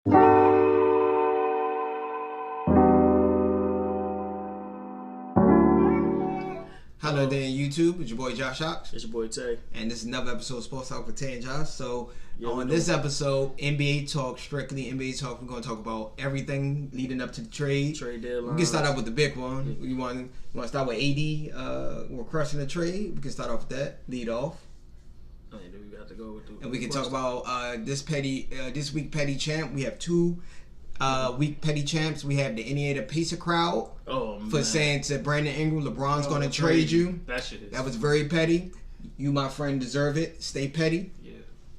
Hello there, YouTube. It's your boy Josh Ox. It's your boy Tay. And this is another episode of Sports Talk with Tay and Josh. So, on this episode, NBA Talk, strictly NBA Talk, we're going to talk about everything leading up to the trade. Trade deadline. We can start out with the big one. You want to start with AD? We're crushing the trade. We can start off with that. Lead off. I mean, we got to go with the. And we can talk about this week petty champ. We have two week petty champs. We have the Indiana Pacer crowd for saying to Brandon Ingram, LeBron's going to trade you. That was very petty. You, my friend, deserve it. Stay petty. Yeah.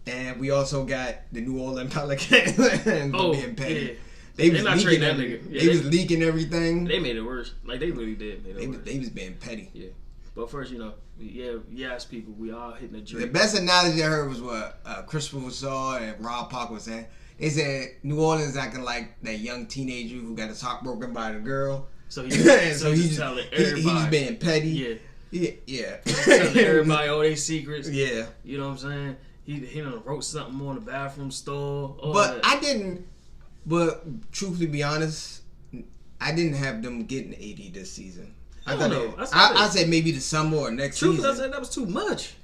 And we also got the New Orleans Pelicans being petty. Yeah. They was leaking that nigga. They was leaking everything. They made it worse. Like, they really did. They was being petty. Yeah. But first, yes, people, we all hitting the drink. The best analogy I heard was what Christopher Saw and Rob Parker was saying. They said New Orleans acting like that young teenager who got his heart broken by the girl. So he's telling everybody. He's being petty. Yeah. Telling everybody all their secrets. Yeah. You know what I'm saying? He done wrote something on the bathroom stall. But truthfully be honest, I didn't have them getting 80 this season. I said maybe the summer or next season. I said that was too much.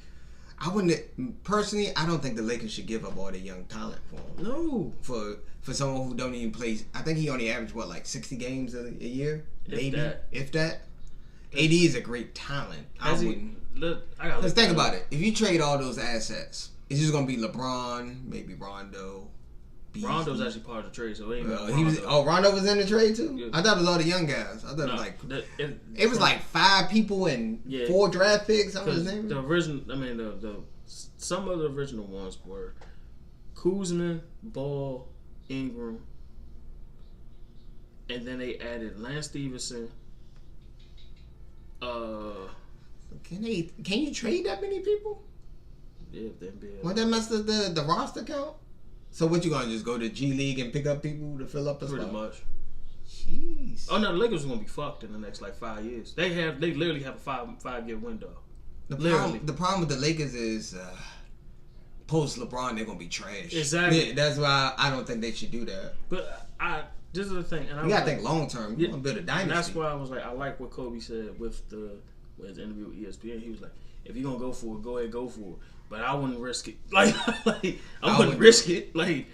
I wouldn't personally. I don't think the Lakers should give up all their young talent for him. No, for someone who don't even play. I think he only averaged like 60 games a year, if that. AD is a great talent. Let's think about it. If you trade all those assets, it's just gonna be LeBron, maybe Rondo. Rondo's actually part of the trade, so it ain't Rondo was in the trade too? Yeah. I thought it was all the young guys. I thought it was like 5 people and 4 draft picks. What was his name? The original, some of the original ones were Kuzma, Ball, Ingram, and then they added Lance Stevenson. Can you trade that many people? Yeah, then Won't that mess up the roster count? So what, you gonna just go to G League and pick up people to fill up the spot? Pretty much. Jeez. Oh no, the Lakers are gonna be fucked in the next 5 years. They literally have a 5-year window. The problem with the Lakers is post LeBron they're gonna be trash. Exactly. Yeah, that's why I don't think they should do that. But this is the thing, and you gotta think long term. You wanna build a dynasty. And that's why I was like, I like what Kobe said with his interview with ESPN. He was like, if you're gonna go for it, go ahead, go for it. But I wouldn't risk it. I wouldn't risk it. Like,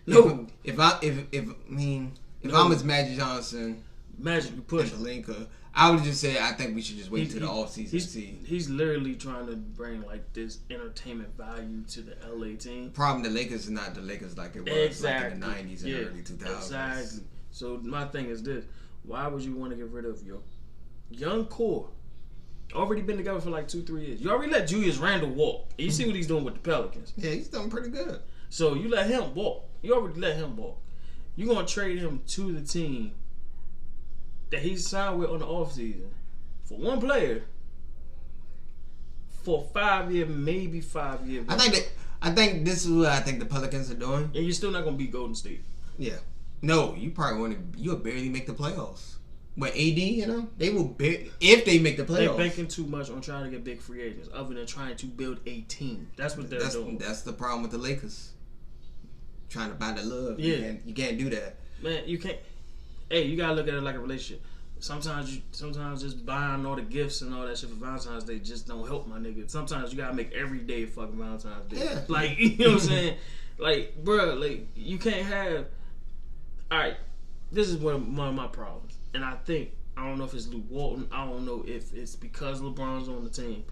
no. If I'm as Magic Johnson, you push Pelinka, I would just say I think we should just wait till the offseason to see. He's literally trying to bring like this entertainment value to the LA team. Problem, the Lakers is not the Lakers like it was like in the 90s and early 2000s. Exactly. So my thing is this: why would you want to get rid of your young core? Already been together for like 2-3 years. You already let Julius Randle walk. And you see what he's doing with the Pelicans. Yeah, he's done pretty good. So you let him walk. You already let him walk. You're going to trade him to the team that he signed with on the offseason for one player for 5 years, maybe 5 years. I think this is what I think the Pelicans are doing. And you're still not going to beat Golden State. Yeah. No, you'll barely make the playoffs. But AD, they will if they make the playoffs. They're banking too much on trying to get big free agents, other than trying to build a team. That's what they're doing. That's the problem with the Lakers. Trying to buy the love. Yeah. You can't do that. Man, you can't. Hey, you gotta look at it like a relationship. Sometimes just buying all the gifts and all that shit for Valentine's Day just don't help, my nigga. Sometimes you gotta make every day fucking Valentine's Day. Yeah. Like, you know what I'm saying? Like, bro, like, you can't have. All right, this is one of my problems. And I don't know if it's Luke Walton. I don't know if it's because LeBron's on the team.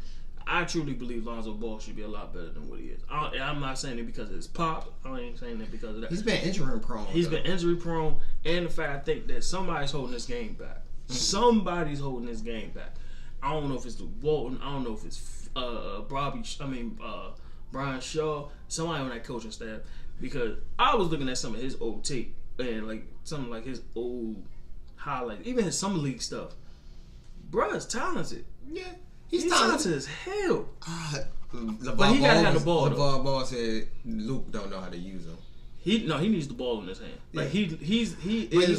I truly believe Lonzo Ball should be a lot better than what he is. I'm not saying it because of his pop. I ain't saying that because of that. He's been injury prone. Been injury prone. And the fact I think that somebody's holding this game back. Mm-hmm. Somebody's holding this game back. I don't know if it's Luke Walton. I don't know if it's Brian Shaw. Somebody on that coaching staff. Because I was looking at some of his old tape. And like something like his old highlights, even his summer league stuff. Bruh's talented. Yeah, he's talented as hell. But he gotta have the ball. LeVar Ball said Luke don't know how to use him. He needs the ball in his hand. Like he's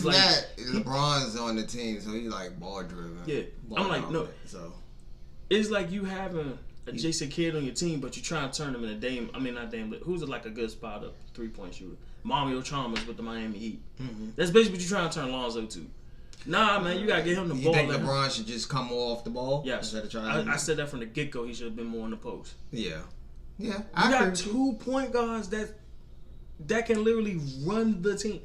like not, LeBron's on the team, so he's like ball driven. Yeah, I'm like no. So it's like you having a Jason Kidd on your team, but you try to turn him in who's like a good spot up 3-point shooter? Mario Chalmers with the Miami Heat. Mm-hmm. That's basically what you're trying to turn Lonzo to. Nah, man, you gotta get him the ball. You think LeBron should just come more off the ball? Yes. I said that from the get-go. He should have been more in the post. Yeah. Yeah. You got 2 point guards that can literally run the team.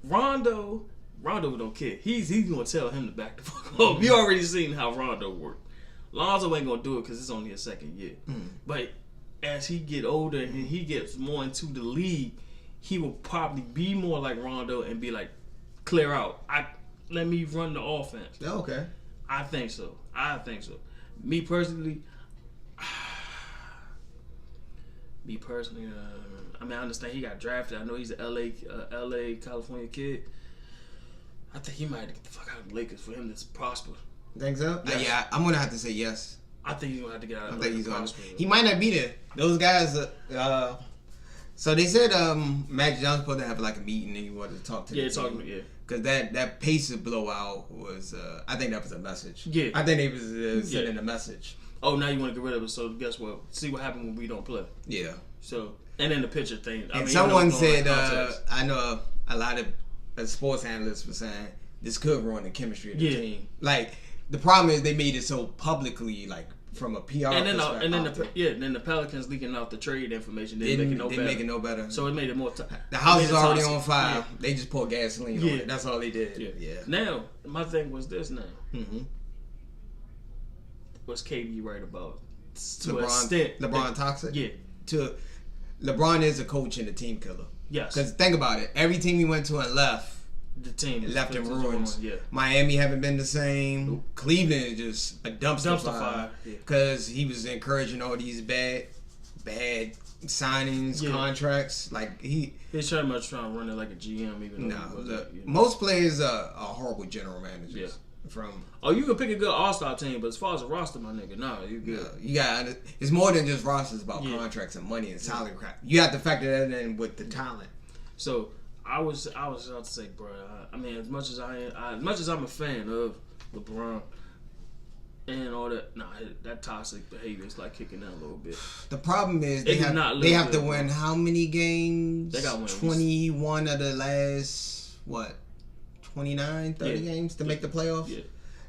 Rondo don't care. He's gonna tell him to back the fuck up. You already seen how Rondo worked. Lonzo ain't gonna do it because it's only his second year. But as he get older and he gets more into the league, he will probably be more like Rondo and be like, clear out. Let me run the offense. Okay. I think so. Me personally, I understand he got drafted. I know he's an LA, California kid. I think he might get the fuck out of the Lakers for him to prosper. Think so? Yes. Yeah, I'm gonna have to say yes. I think he's gonna have to get out of the Lakers. He might not be there. Those guys. So they said Magic Johnson supposed to have like a meeting and he wanted to talk to. Yeah, talking. Yeah. Because that Pacers blowout was, I think that was a message. Yeah. I think they was sending a message. Oh, now you want to get rid of it, so guess what? See what happened when we don't play. Yeah. So, and then the pitcher thing. Someone said, I know a lot of sports analysts were saying, this could ruin the chemistry of the team. Like, the problem is they made it so publicly, like, from a PR perspective. And then the Pelicans leaking out the trade information. They make it no better. So it made it more the house is already on fire. Yeah. They just poured gasoline on it. That's all they did. Yeah. Now, my thing was this now. Mm-hmm. What's KD right about? LeBron toxic? Yeah. LeBron is a coach and a team killer. Yes. Because think about it. Every team he went to and left, the team left in ruins. Yeah. Miami haven't been the same. Nope. Cleveland is just a dumpster fire because he was encouraging all these bad signings, contracts. Like he's pretty much trying to run it like a GM. Even though most players are horrible general managers. Yeah. You can pick a good all-star team, but as far as a roster, my nigga, you good. You got it's more than just rosters about contracts and money and salary crap. You have to factor that in with the talent. So. I was about to say, bro. I mean, as much as I'm a fan of LeBron and all that, that toxic behavior is like kicking in a little bit. The problem is they have to win how many games? They got to win 21 of the last 29, 30 games to make the playoffs. Yeah.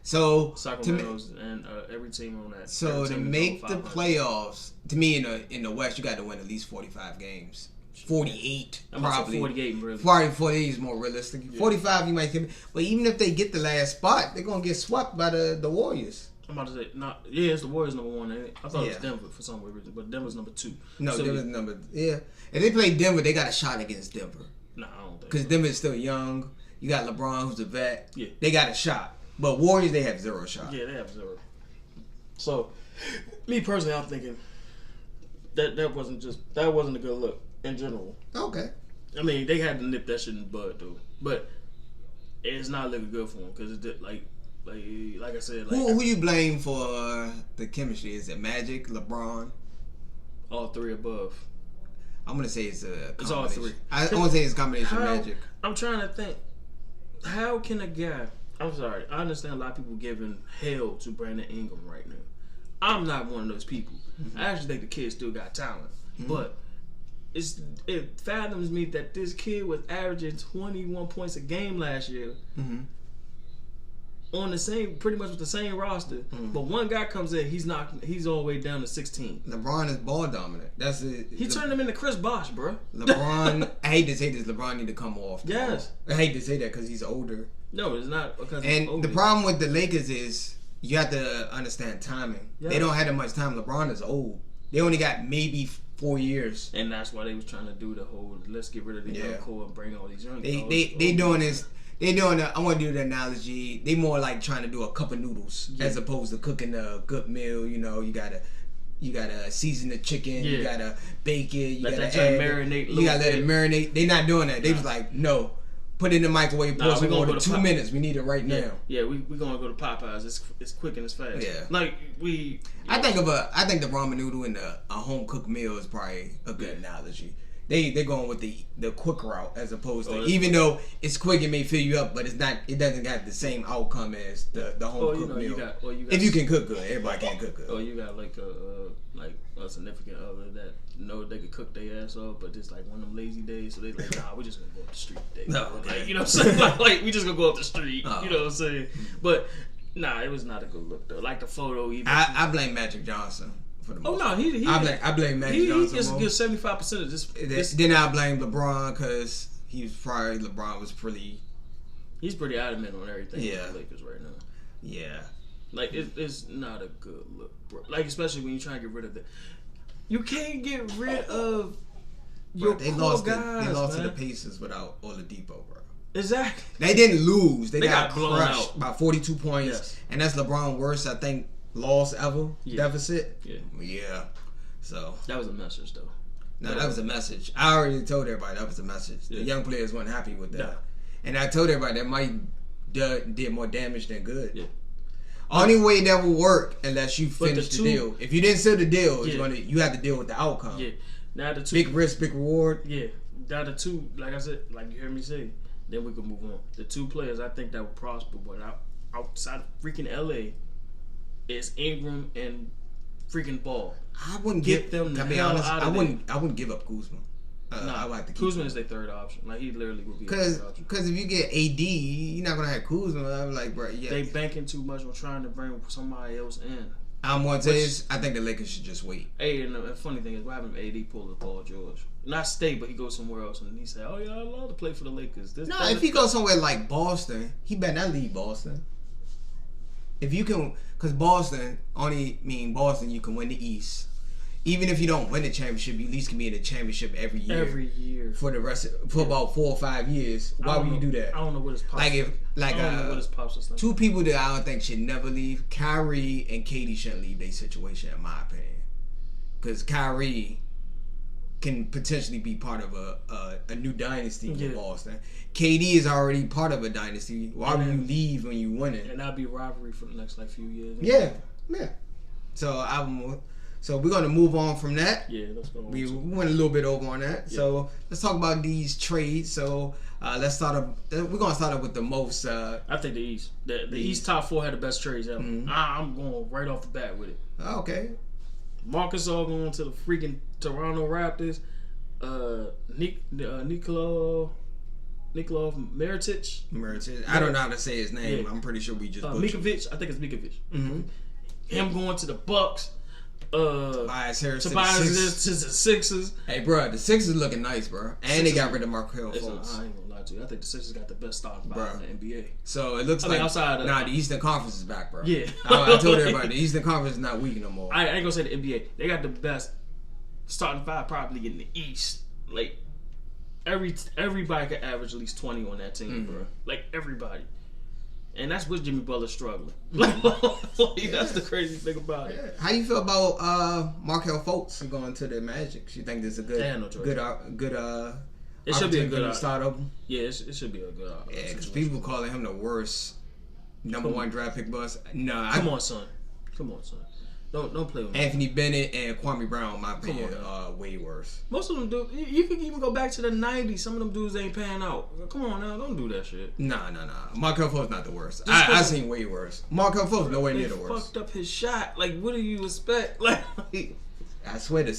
So Sacramento's and every team on that. So to make the playoffs, to me in the West, you got to win at least 45 games. 48 probably. 48 really. 48 is more realistic. Yeah. 45 you might get, but even if they get the last spot, they're gonna get swept by the Warriors. I'm about to say, it's the Warriors number 1. I thought it was Denver for some reason, but Denver's number 2. No, so Denver's number. Yeah, if they play Denver, they got a shot against Denver. No, I don't think. Because Denver's still young. You got LeBron, who's a vet. Yeah, they got a shot. But Warriors, they have 0 shot. Yeah, they have 0. So, me personally, I'm thinking that wasn't a good look. In general. Okay. I mean, they had to nip that shit in the bud, though. But it's not looking good for them because it's like I said. Who you blame for the chemistry? Is it Magic, LeBron? All 3 above. I'm gonna say it's a combination. It's all 3. I want to say it's a combination of Magic. I'm trying to think. How can a guy? I'm sorry. I understand a lot of people giving hell to Brandon Ingram right now. I'm not one of those people. Mm-hmm. I actually think the kid still got talent, but. It fathoms me that this kid was averaging 21 points a game last year on the same, pretty much with the same roster. But one guy comes in, he's all the way down to 16. LeBron is ball dominant. That's it. He turned him into Chris Bosh, bro. LeBron, I hate to say this, LeBron need to come off. Yes, I hate to say that because he's older. No, it's not because. And the problem with the Lakers is you have to understand timing. Yes. They don't have that much time. LeBron is old. They only got maybe 4 years, and that's why they was trying to do the whole let's get rid of the young core and bring all these young. They doing this. They doing. I want to do the analogy. They more like trying to do a cup of noodles as opposed to cooking a good meal. You know, you gotta season the chicken. You gotta bake it. You gotta marinate. You gotta let it marinate. They not doing that. They was like, no. Put it in the microwave. Pour some water. 2 minutes. We need it right now. Yeah, we gonna go to Popeyes. It's quick and it's fast. Yeah, I think the ramen noodle and a home cooked meal is probably a good analogy. They're going with the quick route as opposed to, even though it's quick, it may fill you up, but it's not. It doesn't got the same outcome as the home cooked meal. If you can cook good, everybody can cook good. Or you got like a significant other that know they could cook their ass off, but it's like one of them lazy days, so they like, nah, we just gonna go up the street today. No, okay. Like, you know what I'm saying? like we just gonna go up the street. You know what I'm saying? But nah, it was not a good look though. Like the photo, even I blame Magic Johnson. I blame Magic Johnson. He just gives 75% of this. Then I blame LeBron because LeBron was pretty. He's pretty adamant on everything. Yeah. With the Lakers right now. Yeah. Like it's not a good look, bro. Like especially when you try to get rid of you can't get rid of your core guys. They lost to the Pacers without Oladipo, bro. Exactly. They didn't lose. They got blown crushed out by 42 points, and that's LeBron's worst, I think, loss ever deficit. Yeah. So that was a message, though. No, that was a message. I already told everybody that was a message. The young players weren't happy with that, and I told everybody that might did more damage than good. Yeah. Only way that will work unless you finish the deal. If you didn't seal the deal, you have to deal with the outcome. Yeah. Now the two big risk, big reward. Yeah. Now the two, like I said, like you heard me say, then we can move on. The two players I think that will prosper, but outside of freaking LA, is Ingram and freaking Ball. I wouldn't get them. To be honest, I wouldn't give up Kuzma. I like to keep Kuzma is their third option. Like he literally would be their third option. Because if you get AD, you're not gonna have Kuzma. I'm like, bro, yeah. They banking too much on trying to bring somebody else in. I'm gonna say this. I think the Lakers should just wait. Hey, and the funny thing is, what happened if AD pulled a Paul George? Not stay, but he goes somewhere else, and he said, "Oh yeah, I love to play for the Lakers." If he goes somewhere like Boston, he better not leave Boston. If you can, because Boston you can win the East. Even if you don't win the championship, you at least can be in the championship every year. For the rest for about 4 or 5 years. Why would you do that? I don't know what his pops. I don't know what his pops was like. Two people that I don't think should never leave. Kyrie and KD shouldn't leave their situation, in my opinion. Because Kyrie can potentially be part of a new dynasty in Boston. KD is already part of a dynasty. Why would you leave when you win it? And that'll be rivalry for the next few years. Yeah. So we're gonna move on from that. Yeah, let's go. We went a little bit over on that. Yeah. So let's talk about these trades. So let's start up. We're gonna start up with the most. I think the East. The East top 4 had the best trades ever. Mm-hmm. I'm going right off the bat with it. Okay. Marcus All going to the freaking Toronto Raptors. Nikola Mirotic. I don't know how to say his name. Yeah. I'm pretty sure we just Mikovic. I think it's Mikovic. Mm-hmm. Him going to the Bucks. Tobias Harris to the Sixers. Hey, bro, the Sixers looking nice, bro. And they got rid of Markelle Fultz. I ain't gonna lie to you. I think the Sixers got the best starting five in the NBA. So it looks like outside the Eastern Conference is back, bro. Yeah. I told everybody the Eastern Conference is not weak no more. I ain't gonna say the NBA. They got the best starting five probably in the East. Like everybody could average at least 20 on that team, bro. Like everybody. And that's with Jimmy Butler struggling. That's the crazy thing about it. How you feel about Markelle Fultz going to the Magic? You think this is a good, it should be a good start up? Yeah, it should be a good. Yeah, because people calling him the worst number 1 draft pick bust. No, come on, son. Don't play with me. Anthony Bennett and Kwame Brown, in my opinion, way worse. Most of them do. You can even go back to the 90s. Some of them dudes ain't panning out. Come on now, don't do that shit. Nah. Markelle Fultz not the worst. I seen way worse. Markelle Fultz nowhere near the worst. Fucked up his shot. Like, what do you expect? Like, I swear the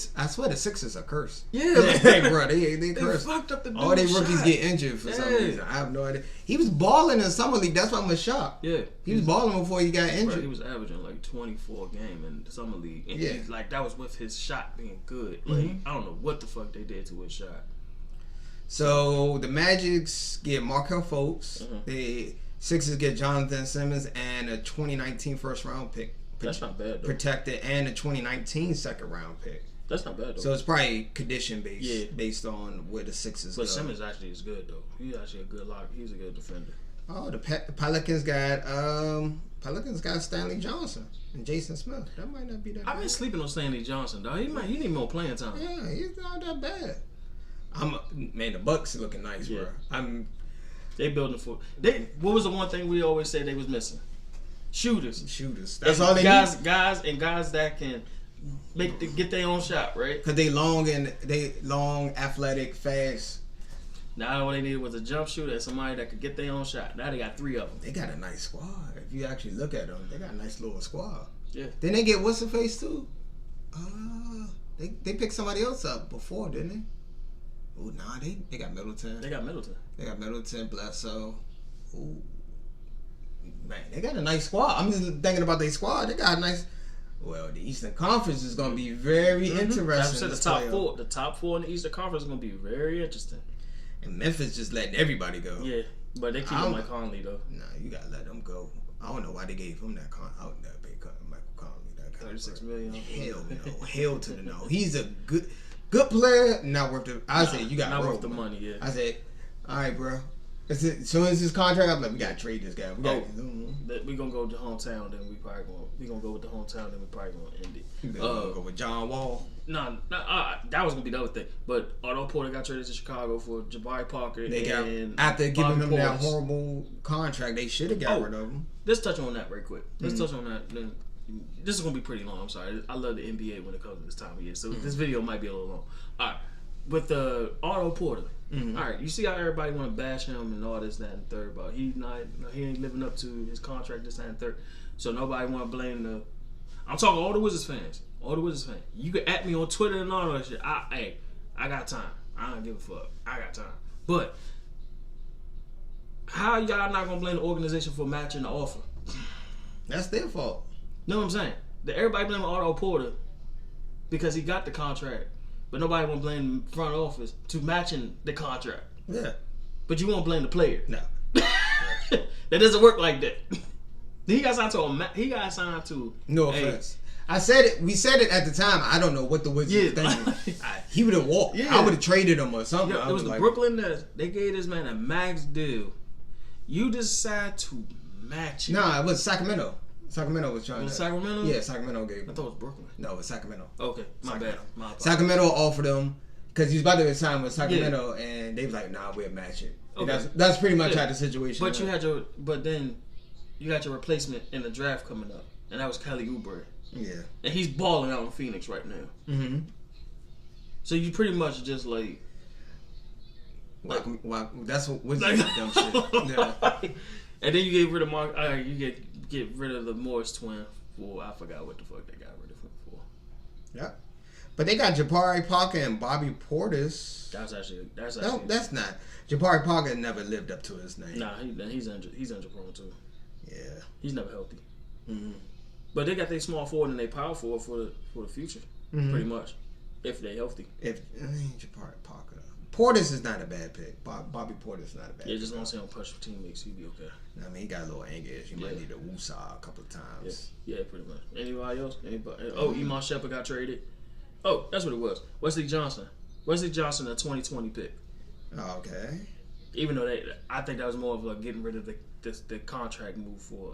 Sixers are cursed. Yeah, hey, bro, they cursed. Fucked up the all their rookies get injured for some reason. I have no idea. He was balling in summer league. That's why I'm shocked. Yeah, he was balling before he got injured. Bro, he was averaging like 24 a game in the summer league, and he's like that was with his shot being good. Like I don't know what the fuck they did to his shot. So the Magics get Markelle Fultz. The Sixers get Jonathan Simmons and a 2019 first round pick. That's not bad, though. Protected and a 2019 second round pick. That's not bad, though. So it's probably condition based, based on where the Sixers go. But Simmons actually is good, though. He's actually a good lock. He's a good defender. Oh, the Pelicans got Stanley Johnson and Jason Smith. That might not be that bad. I've been sleeping on Stanley Johnson, dog. He need more playing time. Yeah, he's not that bad. The Bucks are looking nice, bro. They building for. What was the one thing we always said they was missing? Shooters. That's all they need. Guys that can get their own shot, right? Cause they long, athletic, fast. Now all they needed was a jump shooter and somebody that could get their own shot. Now they got 3 of them. They got a nice squad. If you actually look at them, they got a nice little squad. Yeah. Then they get what's the face too? They picked somebody else up before, didn't they? Oh nah, they got Middleton. They got Middleton, Bledsoe. Ooh. Man, they got a nice squad. I'm just thinking about their squad. They got a nice. Well, the Eastern Conference is going to be very interesting. The top four in the Eastern Conference is going to be very interesting. And Memphis just letting everybody go. Yeah, but they keep Mike Conley though. Nah, you gotta let them go. I don't know why they gave him that I would never pay Michael Conley that kind 36 million. Hell no, hell to the no. He's a good player. Not worth the. I said you got not worth the money. Yeah. I said, all right, bro. As soon as his contract, I'm like, we gotta trade this guy. We gonna go to hometown, then we gonna go with the hometown, then we probably gonna end it. Go with John Wall. Nah, that was gonna be the other thing. But Otto Porter got traded to Chicago for Jabari Parker. After giving him that horrible contract, they should have got rid of him. Let's touch on that right quick. Let's touch on that. Then this is gonna be pretty long. I'm sorry. I love the NBA when it comes to this time of year, so this video might be a little long. All right, with the Otto Porter. All right, you see how everybody want to bash him and all this, that, and third about he ain't living up to his contract, this, that, and third. So nobody want to blame the. I'm talking all the Wizards fans. All the Wizards fans. You can at me on Twitter and all that shit. I got time. I don't give a fuck. I got time. But how y'all not gonna blame the organization for matching the offer? That's their fault. Know what I'm saying? Everybody blaming Otto Porter because he got the contract. But nobody won't blame the front office to matching the contract. Yeah. But you won't blame the player. No. That doesn't work like that. He got signed to No offense. I said it. We said it at the time. I don't know what the Wizards thinking. He would have walked. Yeah. I would have traded him or something. Yeah, it was the Brooklyn Nets. They gave this man a max deal. You decide to match it. Nah, it was Sacramento. Sacramento was trying to. Sacramento? Yeah, Sacramento gave him. I thought it was Brooklyn. No, it was Sacramento. Okay, my bad. My apologies. Sacramento offered him because he was about to sign with Sacramento, and they was like, "Nah, we'll match it." Okay. That's pretty much how the situation. But was. But then you got your replacement in the draft coming up, and that was Kelly Oubre. Yeah, and he's balling out in Phoenix right now. Mm-hmm. So you pretty much just like. That's what Wizards dumb shit. Yeah. And then you get rid of Mark. You get rid of the Morris twin for I forgot what the fuck they got rid of him for. Yeah, but they got Jabari Parker and Bobby Portis. That's not. Jabari Parker never lived up to his name. Nah, he's injury prone too. Yeah, he's never healthy. Mm-hmm. But they got their small forward and their power forward for the future, pretty much, if they're healthy. Jabari Parker. Portis is not a bad pick. Bobby Portis is not a bad pick. Yeah, just want to see him push for teammates. He'd be okay. I mean, he got a little anger. You might need a woosah a couple of times. Yeah, pretty much. Anybody else? Iman Shumpert got traded. Oh, that's what it was. Wesley Johnson, a 2020 pick. Oh, okay. Even though I think that was more of like getting rid of the contract move for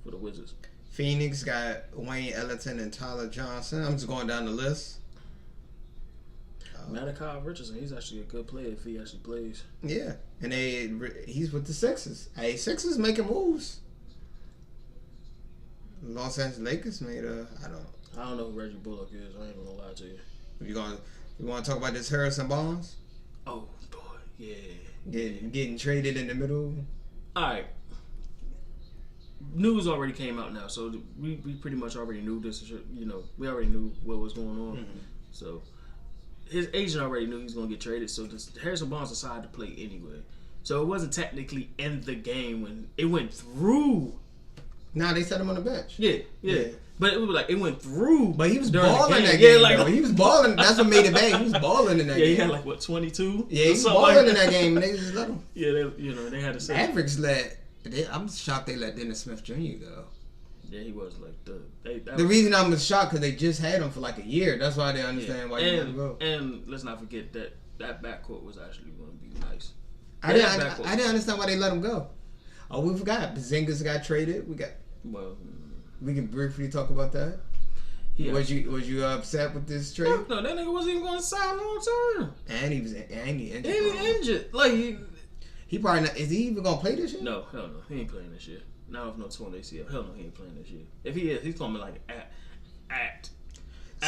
the Wizards. Phoenix got Wayne Ellington and Tyler Johnson. I'm just going down the list. Malachi Richardson, he's actually a good player if he actually plays. Yeah, and he's with the Sixers. Hey, Sixers making moves. Los Angeles Lakers made I don't know who Reggie Bullock is. I ain't gonna lie to you. You want to talk about this Harrison Barnes? Oh boy, yeah. Getting traded in the middle. All right. News already came out now, so we pretty much already knew this. You know, we already knew what was going on. Mm-hmm. So. His agent already knew he was going to get traded, so Harrison Barnes decided to play anyway. So it wasn't technically in the game when it went through. Nah, they set him on the bench. Yeah. But it was like it went through. But he was balling that game. Yeah, he was balling. That's what made it bad. He was balling in that game. Yeah, he had like 22. Yeah, he was balling in that game, and they just let him. Yeah, they had to say. Mavericks I'm shocked they let Dennis Smith Jr. go. Yeah, he was like the reason I'm shocked because they just had him for like a year. That's why I didn't understand why he let him go. And let's not forget that backcourt was actually going to be nice. I didn't understand why they let him go. Oh, we forgot. Porzingis got traded. We can briefly talk about that. Yeah. Was you upset with this trade? No, that nigga wasn't even going to sign long term. And he injured. He was injured. Like he probably not. Is he even going to play this year? No, hell no. He ain't playing this year. Not with no torn ACL. Hell no, he ain't playing this year. If he is, he's gonna be like act.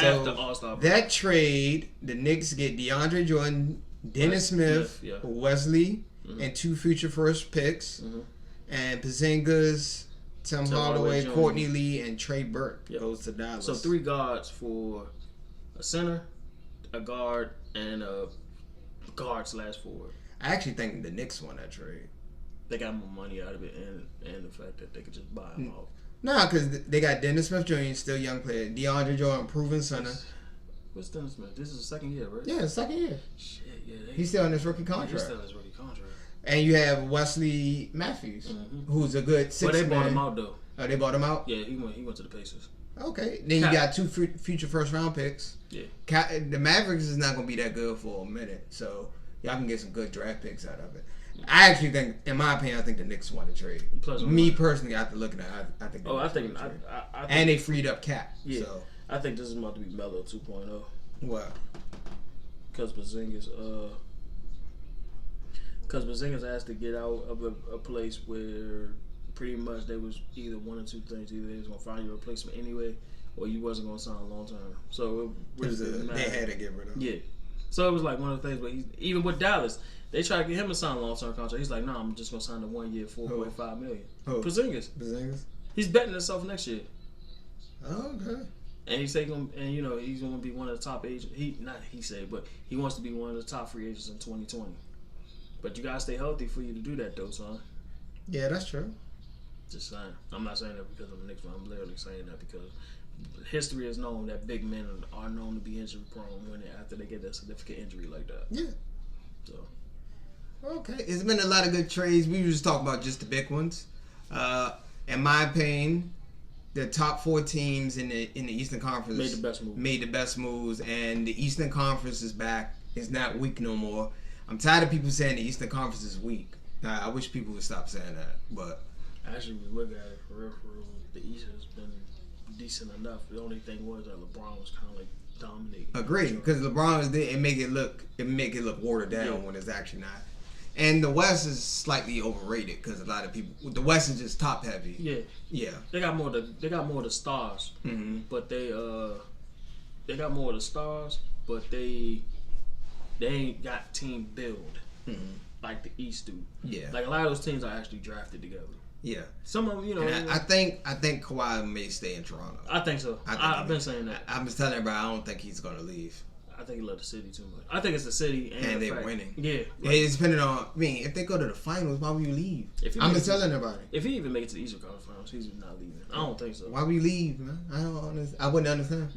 After All-Star break. That trade, the Knicks get DeAndre Jordan, Dennis Smith, Wesley, and 2 future first picks, and Porzingis, Tim Hardaway, Courtney Lee, and Trey Burke goes to Dallas. So 3 guards for a center, a guard, and a guard/forward. I actually think the Knicks won that trade. They got more money out of it, and the fact that they could just buy him out. Nah, because they got Dennis Smith Jr., still young player. DeAndre Jordan, proven center. What's Dennis Smith? This is the second year, right? Yeah, second year. Shit, yeah. He's still on his rookie contract. He's still on his rookie contract. And you have Wesley Matthews, who's a good 6 man. But they bought him out, though. Oh, they bought him out? Yeah, he went to the Pacers. Okay. Then you got 2 future first-round picks. Yeah. The Mavericks is not going to be that good for a minute, so y'all can get some good draft picks out of it. I actually think, in my opinion, I think the Knicks won the trade. Me personally, after looking at it, I think. I think. And they freed up cap. Yeah. So. I think this is about to be Melo 2.0. What? Because Porzingis has to get out of a place where pretty much they was either one or 2 things. Either they was gonna find your replacement anyway, or you wasn't gonna sign long term. So they had to get rid of him. Yeah. So it was like one of the things. But even with Dallas, they tried to get him to sign a long term contract. He's like, "No, I'm just gonna sign the 1 year, $4.5 million." Porzingis. He's betting himself next year. Oh, okay. And he's taking, and he's gonna be one of the top agents. But he wants to be one of the top free agents in 2020. But you gotta stay healthy for you to do that, though, son. Yeah, that's true. Just saying. I'm not saying that because I'm a Knicks fan. I'm literally saying that because history has known that big men are known to be injury prone after they get a significant injury like that. Yeah. So. Okay, it's been a lot of good trades. We were just talking about just the big ones. In my opinion, the top 4 teams in the Eastern Conference made the best moves, and the Eastern Conference is back. It's not weak no more. I'm tired of people saying the Eastern Conference is weak. I wish people would stop saying that. But actually, when we look at it, for real, the East has been decent enough. The only thing was that LeBron was kind of like dominating. Agreed, because LeBron was there and make it look watered down when it's actually not. And the West is slightly overrated because a lot of people. The West is just top heavy. Yeah. They got more of the stars, but they got more of the stars, but they ain't got team build like the East do. Yeah. Like a lot of those teams are actually drafted together. Yeah. Some of them, And I think Kawhi may stay in Toronto. I think so. I've been saying that. I'm just telling everybody I don't think he's gonna leave. I think he loved the city too much. I think it's the city and they're winning. Yeah. Like, it's depending on. I mean, if they go to the finals, why would you leave? I'm just telling everybody. If he even make it to the Eastern Conference Finals, he's not leaving. I don't think so. Why would you leave, man? I wouldn't understand.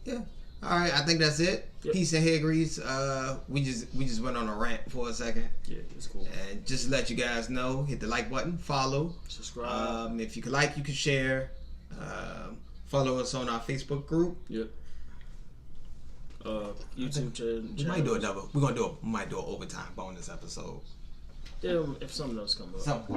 Yeah. All right, I think that's it. Yep. Peace and hair grease. We just went on a rant for a second. Yeah, it's cool. And just to let you guys know, hit the like button, follow, subscribe. If you could like, you can share. Follow us on our Facebook group. Yep. YouTube channel. We might do another. We might do an overtime bonus episode. Yeah, if something else comes up.